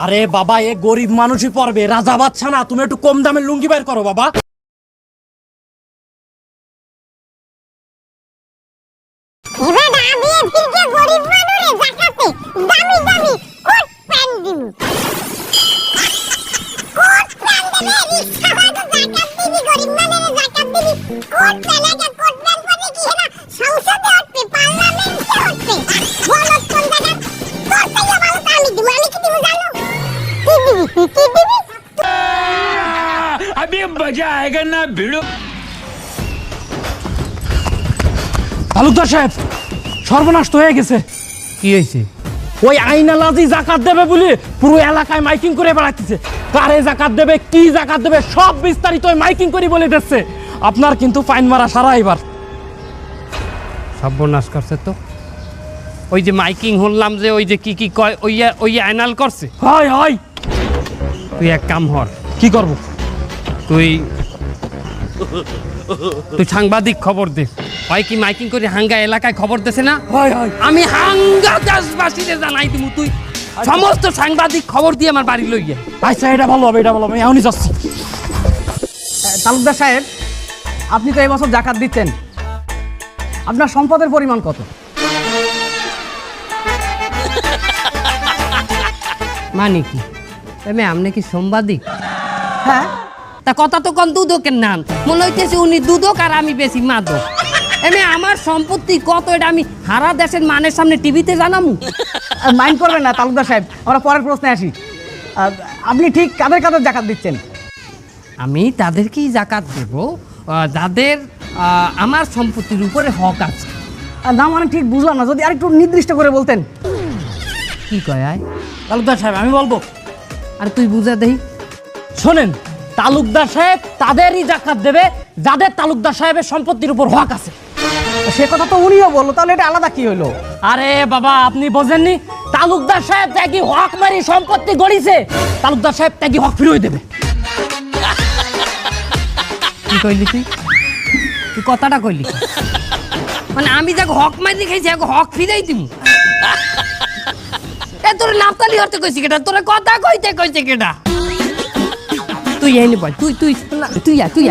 আরে বাবা, এ গরিব মানুষই পড়বে, রাজা বাচ্চা না। তুমি একটু কম দামে লুঙ্গি বের করো বাবা। अभी मजा आएगा ना भिड़ो। তালুকদার সাহেব, সর্বনাশ তো হয়ে গেছে। কি হয়েছে? ওই আইনালাজি জাকাত দেবে বলে পুরো এলাকায় মাইকিং করে বেড়াচ্ছে। কারে জাকাত দেবে, কি জাকাত দেবে, সব বিস্তারিত মাইকিং করে বলে দিচ্ছে। আপনার কিন্তু ফাইন মারা সারা এবার। সর্বনাশ করছে তো। ওই যে মাইকিং শুনলাম যে ওই যে কি কি কয় ওই আইনাল করছে। হয় হয়, তুই এক কাম হর। কি করব? তুই সাংবাদিক খবর দে। হয় কি মাইকিং করে হাঙ্গা এলাকায় খবর দেছে না? হয় হয়, আমি হাঙ্গা দেশবাসীরে জানাই দিমু। তুই সমস্ত সাংবাদিক খবর দিয়ে আমার বাড়ি লই গিয়ে। আচ্ছা, এটা ভালো হবে, এটা ভালো হবে। আমি এখনই যাচ্ছি। তালুকদার সাহেব, আপনি তো এই বছর জাকাত দিচ্ছেন, আপনার সম্পদের পরিমাণ কত? মানে কি এমে আমনে কি সাংবাদিক? হ্যাঁ, তা কথা তো কোন দুদকের নাম মনে হইতেছে উনি দুদক আর আমি বেশি মাদক। এমে আমার সম্পত্তি কত এটা আমি হারা দেশের মানের সামনে টিভিতে জানামু? মাইন্ড করবেন না তালুকদার সাহেব, আমরা পরের প্রশ্নে আসি। আপনি ঠিক কাদের কাদের জাকাত দিচ্ছেন? আমি তাদেরকেই জাকাত দেব যাদের আমার সম্পত্তির উপরে হক আছে। না মানে ঠিক বুঝলাম না, যদি আরেকটু নির্দিষ্ট করে বলতেন। কি কয় আয়? তালুকদার সাহেব, আমি বলবো। আর তুই বুঝা দেই। শোনেন, তালুকদার সাহেব তাদেরই জাকাত দেবে যাদের তালুকদার সাহেবের সম্পত্তির উপর হক আছে। সে কথা তো উনিও বললো, তাহলে এটা আলাদা কি হলো? আরে বাবা, আপনি বোঝেননি? তালুকদার সাহেব ত্যাগী হক মারি সম্পত্তি গড়িছে, তালুকদার সাহেব ত্যাগী হক ফিরিয়ে দেবে। কি কইলি তুই? তুই কথাটা কইলি মানে আমি যাকে হক মারি খাইছি এক হক ফিরাই দিমু? এ তোর নাপতালি হতে কইছি কেটা? তোর কথা কইতে কইছে কেটা? তুই এনে বল, তুই তুই তুই তুই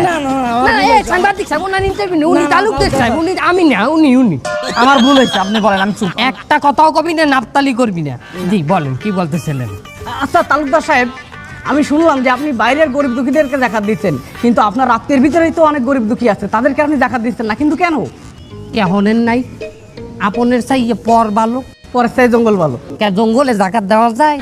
সাংবাদিক সাহেব ওনার ইন্টারভিউ উনি তালুকদার সাহেব, উনি আমি না, উনি আমার ভুল হয়েছে, আপনি বলেন, আমি চুপ। একটা কথাও কবি না, নাপতালি করবি না। জি বলেন, কি বলতেছিলেন? আচ্ছা তালুকদার সাহেব, আমি শুনলাম যে আপনি বাইরের গরিব দুঃখীদেরকে জাকাত দিচ্ছেন, কিন্তু আপনার আত্মীয়ের ভিতরেই তো অনেক গরিব দুঃখী আছে, তাদেরকে আপনি জাকাত দিচ্ছেন না, কিন্তু কেন? কেহনের নাই আপনের চাই পর ভালো, পরের চাই জঙ্গল ভালো। কে জঙ্গলে জাকাত দেওয়া যায়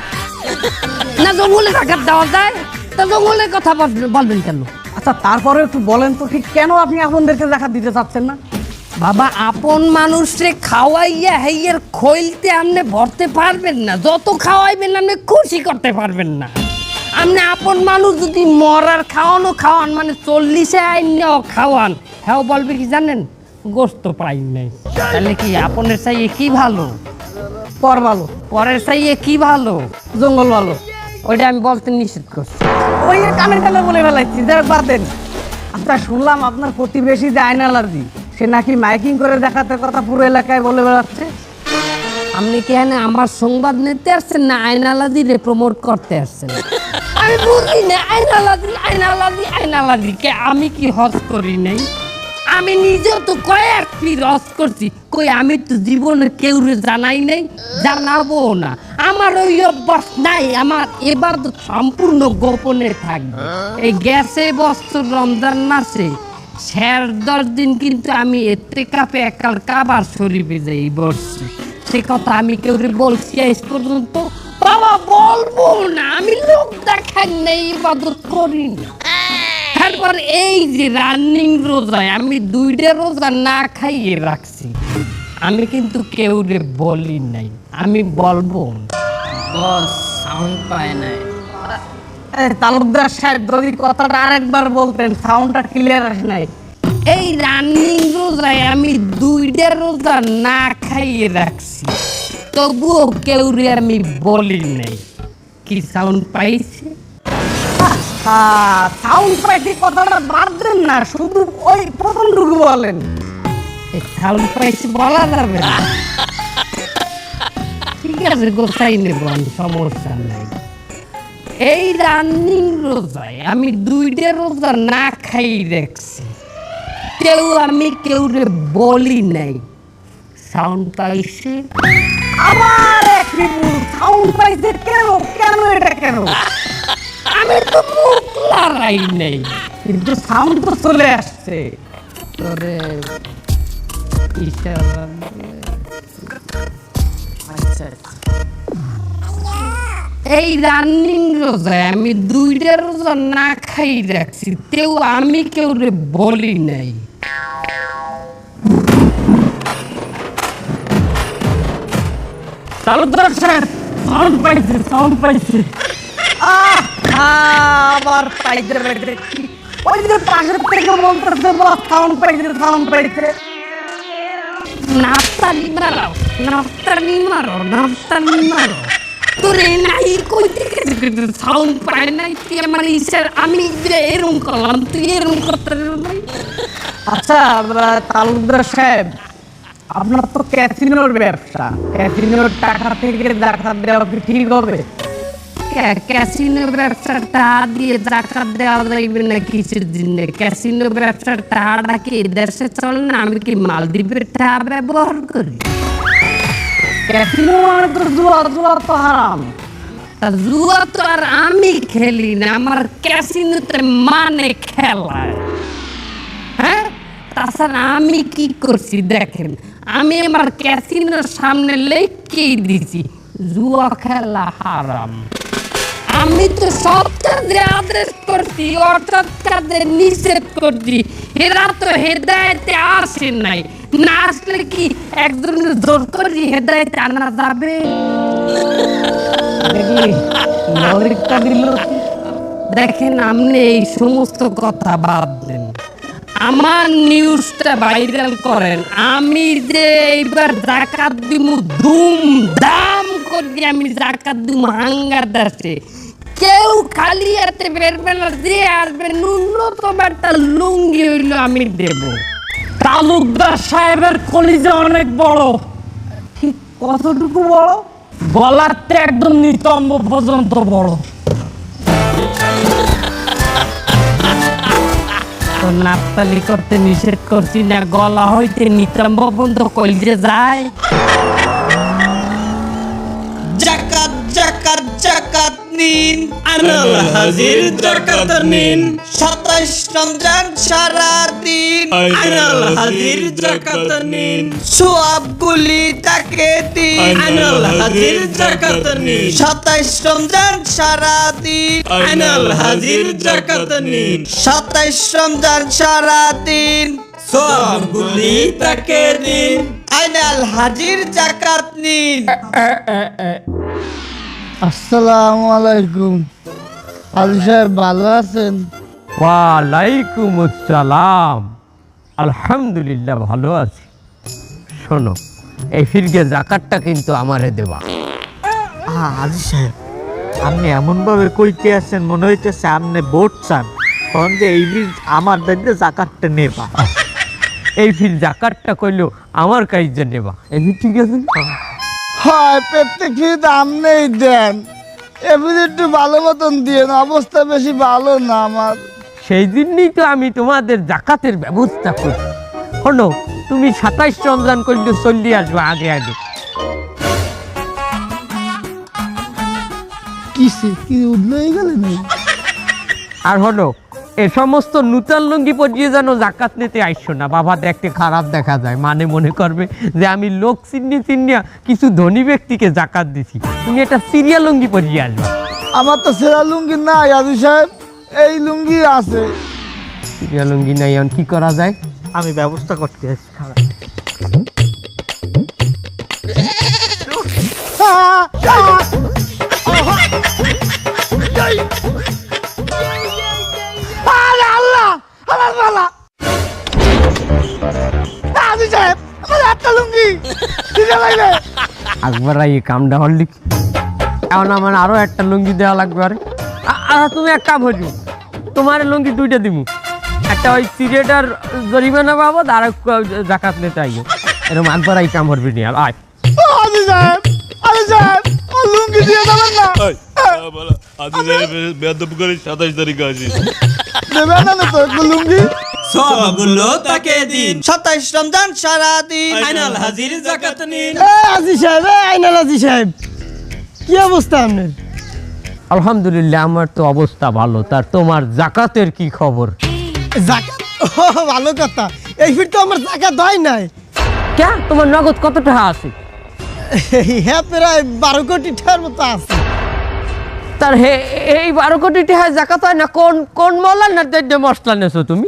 না? জঙ্গলে জাকাত দেওয়া যায়, তা জঙ্গলের কথা বলবেন কেন? আচ্ছা তারপরে একটু বলেন তো, ঠিক কেন আপনি আপনাদেরকে জাকাত দিতে চাচ্ছেন না? বাবা, আপন মানুষরে খাওয়াইয়া হেইয়ের খইলতে আপনি ভরতে পারবেন না। যত খাওয়াইবেন আপনি খুশি করতে পারবেন না। আপনি আপন মানুষ যদি মরার খাওয়ান মানে 40-এ আইনেও খাওয়ান, হ্যাঁ বলবে কি জানেন? গোস্ত পাই নাই। তাহলে কি আপনের চাইয়ে কি ভালো? পর ভালো। পরের চাইয়ে কি ভালো? জঙ্গল ভালো। ওইটা আমি বলতে নিষেধ করছি। ওই কানের কানে বলে ফেলাইছি, যাই হোক বাদ দেন। আচ্ছা শুনলাম আপনার প্রতিবেশী যে আইন অ্যালার্জি, সে নাকি মাইকিং করে দেখাতে কথা পুরো এলাকায় বলে বেড়াচ্ছে। আপনি কি এখানে আমার সংবাদ নিতে আসছেন না আইনালাদিরে প্রমোট করতে আসছেন? আমি বুঝি না আইনালাদি কে আমি কি হজ করি নাই? আমি নিজেও তো কয়েকটি হজ করছি, কই আমি তো জীবনে কেউ জানাই নাই, জানাবো না। আমার ওই অভ্যাস নাই। আমার এবার তো সম্পূর্ণ গোপনে থাকবে। এই গ্যাসে বছর রমজান মাসে 10 দিন কিন্তু আমি এতে কাপে একাল কাবার শরীফে যাই বসছি। সে কথা আমি কেউ বলছি আজ পর্যন্ত? বাবা বলবো না, আমি লোক দেখাই নেই, ইবাদত করি না। তারপর এই যে রানিং রোজায় আমি 2টা রোজা না খাইয়ে রাখছি, আমি কিন্তু কেউ বলি নাই, আমি বলবো বস সাউন্ড পায় নাই। তালুকদার সাহেব যদি কথাটা আরেকবার বলতেন, সাউন্ডটা ক্লিয়ার আসে নাই। এই রানিং রোজায় আমি 2টা রোজা না খাইয়ে রাখছি, তবুও কেউ আমি বলি নাই। কি সাউন্ড পাইছে? সাউন্ড পাইছি কথাটা বাদ দেন না, শুধু ওই প্রথমটুকু বলেন। সাউন্ড পাইছে বলা যাবে না। ঠিক আছে, গোসাই নেব আমি, সমস্যা নাই। এই রানিং রোজায় আমি 2টা রোজা না খাই দেখছি, কেউ বলি নাই। সাউন্ড পাইছে? আবার এক বিপুল সাউন্ড পাইছে কেন? কেন এটা কেন? আমি তো মুখ লড়াই নাই, কিন্তু সাউন্ড তো চলে আসছে। তোরে ইশারা দিয়ে। আচ্ছা এই রানিং রোজায় আমি 2টা রোজা না খাই রাখছি, আমি কেউ বলি নাই। তালুকদার সাহেব সাউন্ড পাইছে। আবার পাইছে পাইছে। ওই যে পাশের থেকে বলতেছে সাউন্ড পাইছে। নাস্তানি মারো তোরে নাই কই থেকে সাউন্ড পায় নাই তুই আমার ইচ্ছা, আমি যে এরকম করলাম তুই এরকম করতে নাই। আচ্ছা তালুকদার সাহেব, আপনার তো ক্যাসিনোর ব্যবসা, ক্যাসিনোর টাকা থেকে জাকাত দেওয়া কি ঠিক হবে? ক্যাসিনো ব্যবসাটা দিয়ে জাকাত দেওয়া যাইবে না কিছুর জন্য? ক্যাসিনো ব্যবসার টাকাটা কি দেশে চলে না? আমি কি মালদ্বীপের টাকা ব্যবহার করি? ক্যাসিনো মানে তো জুয়া তো হারাম। তা জুয়া তো আর আমি খেলি না, আমার ক্যাসিনোতে মানে খেলায়। হ্যাঁ, তাছাড়া আমি কি করছি দেখেন, আমি আমার ক্যাসিনোর সামনে লিখেই দিছি জুয়া খেলা হারাম। আমি তো সব কাজে আদেশ করছি, অর্থাৎ কাজে নিষেধ করছি। এরা তো হেদায়েতে আসে নাই, না আসলে কি একজনের জোর করে হেদায়েতে আনা যাবে? দেখলি লরিকটা দিল। দেখেন আপনি এই সমস্ত কথা বাদ দেন, আমার নিউজটা ভাইরাল করেন। আমি যে এইবার জাকাত দিমু, ধুমধাম করে আমি জাকাত দিমু হাঙ্গার দাসে। কেউ খালি হাতে বেরবে না, যে আসবে ন্যূনতম একটা লুঙ্গি হইলো আমি দেব। তালুকদার সাহেবের কলিজা অনেক বড়। ঠিক কতটুকু বড়? গলার তো একদম নিতম্ব পর্যন্ত বড়। তো নাপতালি করতে নিষেধ করছি না, গলা হইতে নিতম্ব পর্যন্ত কলিজে যায়। জাকাত জাকাত জাকাত নিন, আনাল হাজির জাকাত নিন। 27 রমজান সারা দিন, আনাল হাজির জাকাত নিন। সওয়াবগুলি তাকে দিন, আনাল হাজির জাকাত নিন। 27 রমজান সারা দিন, আনাল হাজির জাকাত নিন। 27 রমজান সারা দিন, সওয়াবগুলি তাকে দিন, আনাল হাজির জাকাত নিন। আসসালামু আলাইকুম। হাজি সাহেব ভালো আছেন? ওয়ালাইকুম আসসালাম, আলহামদুলিল্লাহ ভালো আছি। শোনো, এই ফিরকে জাকাতটা কিন্তু আমারে দেবা। হাজি সাহেব, আপনি এমনভাবে কইতে আছেন মনে হইতেছে আপনি ভোট চান, তখন যে এই বিল আমার দায়িত্বে জাকাতটা নেবা। এই ফির জাকাতটা কইলো আমার কাছে নেবা, এই ফির ঠিক আছে? হয় প্রত্যেক ফির আপনিই দেন, এবার একটু ভালো মতন দিয়ে, অবস্থা বেশি ভালো না আমার। সেই জন্যই তো আমি তোমাদের জাকাতের ব্যবস্থা করি। শোনো, তুমি 27 রমজান করলে চল্লি আসবে আগে আগে। কিসে কি উঠলো হয়ে গেলেন? আর হলো, এ সমস্ত নূতন লুঙ্গি পরিয়ে যেন জাকাত নিতে আইসো না, বাবা দেখতে খারাপ দেখা যায়, মানে মনে করবে যে আমি লোক চিনিয়া কিছু ধনী ব্যক্তিকে জাকাত দিছি। তুমি এটা সিরিয়া লুঙ্গি পরিয়ে আসবে। আমার তো সেরা লুঙ্গি নাই হাজি সাহেব, এই লুঙ্গি আছে। সিরিয়া লুঙ্গি নাই, এখন কি করা যায়? আমি ব্যবস্থা করতে আসছি। আল্লাহ আমার বালা, হাজি সাহেব আমার একটা লুঙ্গি দিতে লাগবে। একবার এই কামটা হলি, এখন আমার আরো একটা লুঙ্গি দেওয়া লাগবে। আর তুমি এক কাম হইল, তোমার লুঙ্গি 2টা দিমু, একটা ওই সিরিয়াটার জরিমানা বাবদ, আর জাকাত নিতে আইও। এরকম একবার এই কাম করবি নি। আর আয় হাজি সাহেব, হাজি সাহেব আমার লুঙ্গি দিয়ে যাবেন না আজি বেদব করে 27 তারিখ আসিস দেবেন না তো একটু লুঙ্গি সবগুলো তাকে দিন 27 রমজান সারাদিন আইনাল হাজির যাকাত নিন আজি সাহেব আইনাল আজি সাহেব কি অবস্থা আপনার আলহামদুলিল্লাহ, আমার তো অবস্থা ভালো। তার তোমার জাকাতের কি খবর? জাকাত ও ভালো কথা এই ফির তো আমার জাকাত হয় নাই কে, তোমার নগদ কত টাকা আছে? হ্যাঁ প্রায় 12 কোটি টাকার মতো আছে তার এই 12 কোটি টাকা জাকাত হয় না? কোন কোন মৌলানার দায়িত্বে মশলা নেছো তুমি?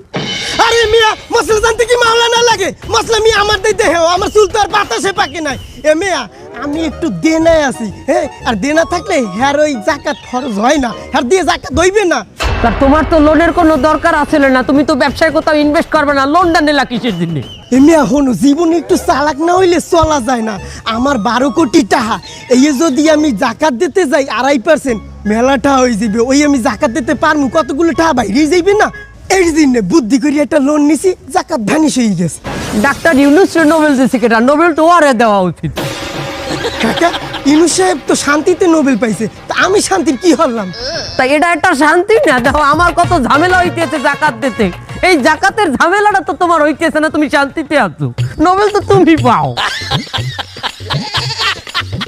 আরে মিয়া মশলা জানতে কি মামলা না লাগে মশলা মিয়া আমার দিতে হেও আমার চুল তো আর বাতাসে পাকে নাই এ মিয়া আমি একটু দেনায় আছি হ্যাঁ আর দেনা থাকলে হ্যার ওই জাকাত খরচ হয় না হ্যার দিয়ে জাকাত হইবে না তার তোমার তো লোনের কোনো দরকার আছে না, তুমি তো ব্যবসায় কোথাও ইনভেস্ট করবে না, লোনটা নিলা কিসের জন্য? এ মিয়া হনু জীবনে একটু চালাক না হইলে চলা যায় না আমার 12 কোটি টাকা এই যদি আমি জাকাত দিতে যাই 2.5% মেলাটা হয়ে যাবে ওই আমি জাকাত দিতে পারমু কতগুলো টাকা বাইরে যাইবে না এই দিন বুদ্ধি করে একটা লোন নিছি জাকাত ভ্যানিশ হয়ে গেছে ডাক্তার ইউনুস নোবেল দিয়েছে কেটা? নোবেল তো ওরে দেওয়া উচিত। কাকা ইউনুস সাহেব তো শান্তিতে নোবেল পাইছে তা আমি শান্তির কি হলাম তা এটা একটা শান্তি না? দেখো আমার কত ঝামেলা হইতেছে জাকাত দিতে, এই জাকাতের ঝামেলাটা তো তোমার হইতেছে না, তুমি শান্তিতে আছো, নোবেল তো তুমি পাও।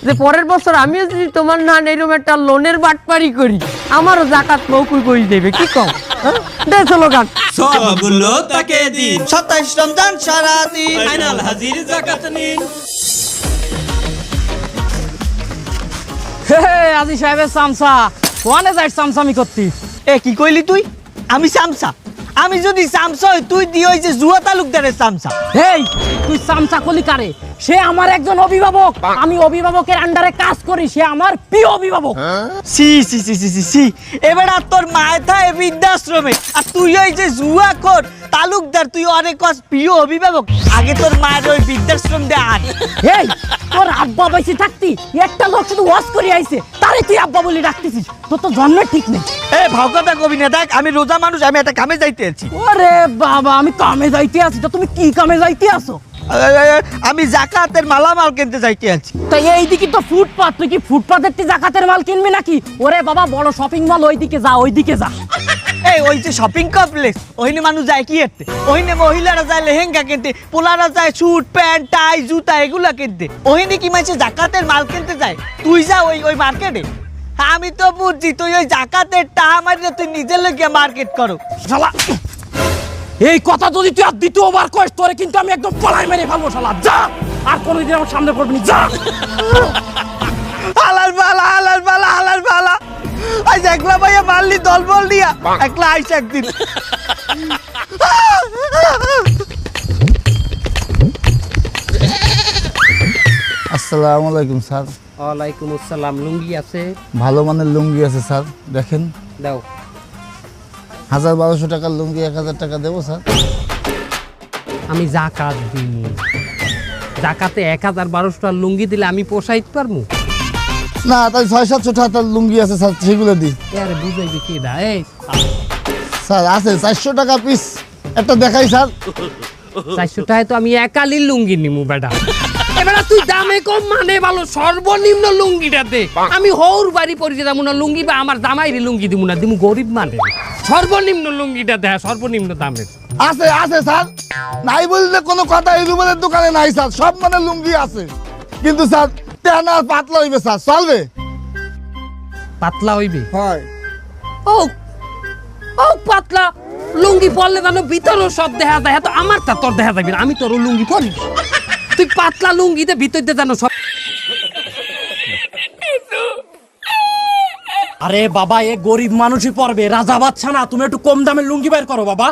যে পরের বছর আমিও যদি তোমার না এরকম একটা লোনের বাটপারি করি আমারও জাকাত মৌকুল করে দেবে, কি কম? চলো গান সবগুলো তাকে দিন 27 রমজান সারাদিন আইনাল হাজির যাকাত নিন আজি সাহেবের চামচা ওয়ানে যাই চামচামি করতিস এ কি কইলি তুই? আমি চামচা? আমি যদি চামচা হই তুই দি ওই যে জুয়া তালুকদারের চামচা। হেই তুই চামচা কলি কারে? সে আমার একজন অভিভাবক, আমি অভিভাবকের আন্ডারে কাজ করি, সে আমার প্রিয় অভিভাবক। সি সি সি সি সি সি এবার আর তোর মাথায় বৃদ্ধাশ্রমে আর তুই ওই যে জুয়া কর তালুকদার তুই অনেক প্রিয় অভিভাবক আগে তোর মায়ের ওই বৃদ্ধাশ্রম দে আন। এই তোর আব্বা বেঁচে থাকতি একটা লোক শুধু ওয়াশ করে আইছে তারে তুই আব্বা বলে ডাকতেছিস, তোর তো জন্মের ঠিক নেই। এ ভাগতা কবি না দেখ আমি রোজা মানুষ আমি একটা কামে যাইতে আছি। ওরে বাবা আমি কামে যাইতে আছি, তো তুমি কি কামে যাইতে আছো? আমি জাকাতের মালামাল কিনতে যাইতে আছি। তো এইদিকে তো ফুটপাত, তুই কি ফুটপাতের তুই জাকাতের মাল কিনবি নাকি? ওরে বাবা বড় শপিং মল ওইদিকে যা, ওইদিকে যা। এই ওই যে শপিং কমপ্লেক্স ওইনে মানুষ যায় কি এতে? ওইনে মহিলারা যায় লেহেঙ্গা কিনতে, পোলারা যায় স্যুট প্যান্ট টাই জুতা এগুলা কিনতে। ওইনে কি মাঝে জাকাতের মাল কিনতে যায়? তুই যা ওই ওই মার্কেটে। আমি তো বুঝছি তুই ওই জাকাতের টাকা মারিয়ে তুই নিজের লোকে মার্কেট করো। শালা এই কথা যদি তুই আর দ্বিতীয়বার কইস তোরে কিন্তু আমি একদম পলাই মেরে ফেলবো শালা। যা আর কোনোদিন আমার সামনে পড়বি না, যা। হালাল বালা হালাল বালা হালাল বালা আজ একলা ভাইয়া মারলি দল বল দিয়া একলা আইস একদিন। আসসালামু আলাইকুম স্যার। ওয়ালাইকুম আসসালাম। লুঙ্গি আছে? ভালো মানের লুঙ্গি আছে স্যার, দেখেন। দাও। 1200 টাকার লুঙ্গি 1000 টাকা দেবো স্যার? আমি জাকাত দিই, জাকাতে 1000-1200 লুঙ্গি দিলে আমি পোষাইতে পারবো? না তাই 600-700 টাকার লুঙ্গি আছে স্যার, সেগুলো দিই। আরে বুঝাইবি কি দা? এই স্যার আছে 400 টাকা পিস, একটা দেখাই স্যার। 400 টাকায় তো আমি একালির লুঙ্গি নিমু বেটা। এবার তুই দামে কম মানে ভালো, সর্বনিম্ন লুঙ্গিটাতে আমি হৌর বাড়ি পরিচয় যাবো না লুঙ্গি, বা আমার জামাইরে লুঙ্গি দিব না, দিমু গরিব মানে সর্বনিম্ন লুঙ্গিটা দেয় সর্বনিম্ন দামের। আছে আছে স্যার, নাই বললে কোনো কথা এই রুমের দোকানে নাই স্যার, সব মানে লুঙ্গি আছে। কিন্তু স্যার তেনা পাতলা হইবে স্যার, চলবে? পাতলা হইবে? হয়। ও ও পাতলা লুঙ্গি পরলে জানো ভিতরও সব দেখা যায়, তো আমার তা তোর দেখা যাবে না, আমি তোর লুঙ্গি পরি। তুই পাতলা লুঙ্গিতে ভিতরতে জানো সব। আরে বাবা এ গরিব মানুষই পরবে, রাজা বাচ্চা না, তুমি একটু কম দামের লুঙ্গি বের করো বাবা।